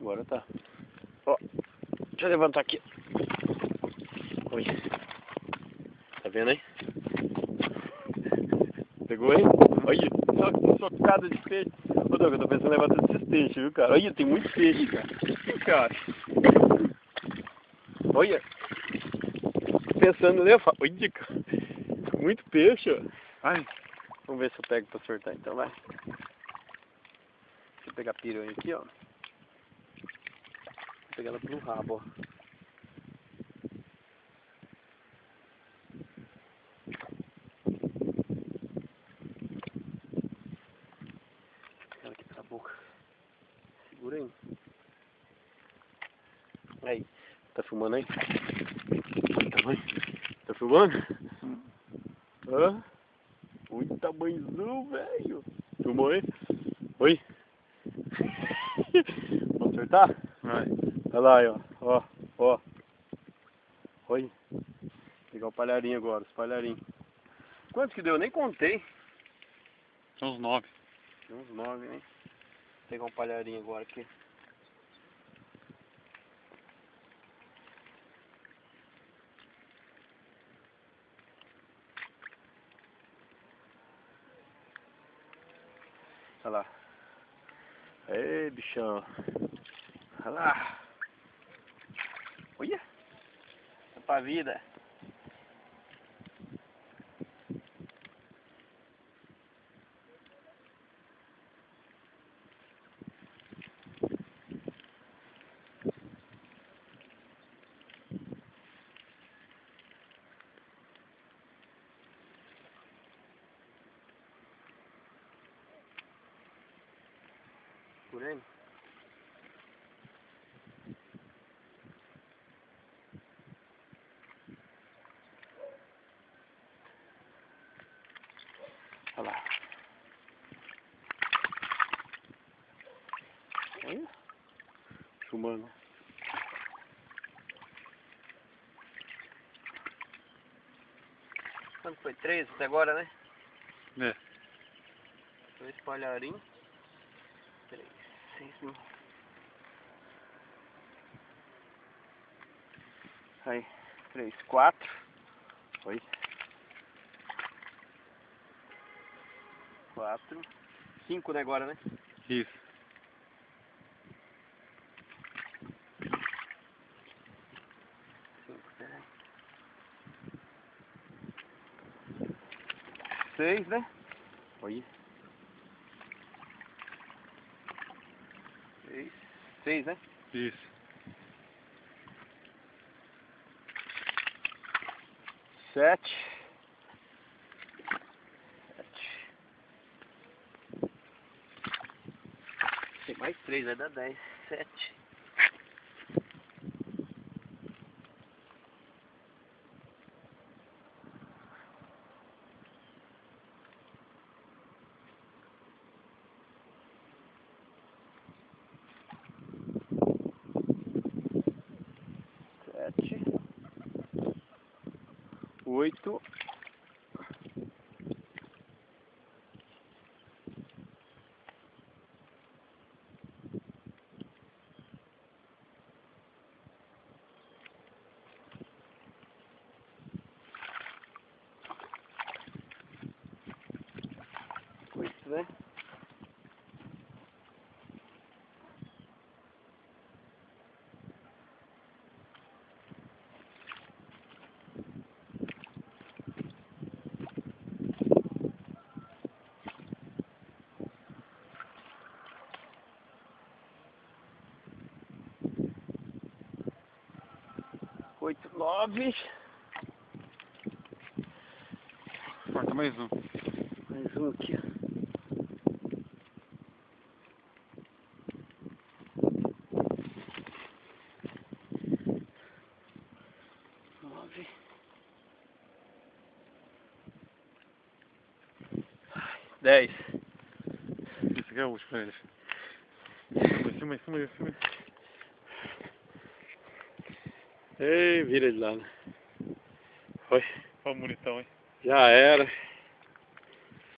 Agora tá. Ó, deixa eu levantar aqui. Oi. Tá vendo aí? Pegou aí? Olha, só que socada de peixe. Ô Doug, eu tô pensando em levar todos esses peixes, viu, cara? Olha, tem muito peixe, cara. Cara. Olha. Tô pensando em levar. Olha, cara. Muito peixe, ó. Ai. Vamos ver se eu pego pra sortar então, vai. Deixa eu pegar a piranha aqui, ó. Vou pegar ela pelo rabo, ó. Ela aqui pela boca. Segura aí. Aí. Tá filmando aí? Tá filmando? Hã? Muito tamanhozão, velho. Filmou aí? Oi? Vamos acertar? Vai. Olha lá aí, ó. Ó, ó. Oi. Vou pegar o palharinho agora, os palharinhos. Quantos que deu? Eu nem contei. São uns 9. Uns 9, hein? Vou pegar um palharinho agora aqui. Olha lá. Ei, bichão. Olha lá. Olha. É pra vida. Por aí. Olha lá. Olha. Filmando. Quanto foi? 3 até agora, né? É. 2 palharinhos. 3, 6 mil. Aí. 3, 4. Oi. 4. 5 né, agora, né? Isso. 5, peraí. 6, né? Oi. 6. 6, né? Isso. 7. 7. Tem mais 3, vai dar 10. 7. 7. 8. 8, né? Oito, 9. Falta mais um. Mais um aqui. 9. 10. Esse aqui é o último, ele. Cima. Ei, vira de lado. Foi. Olha o bonitão, hein? Já era.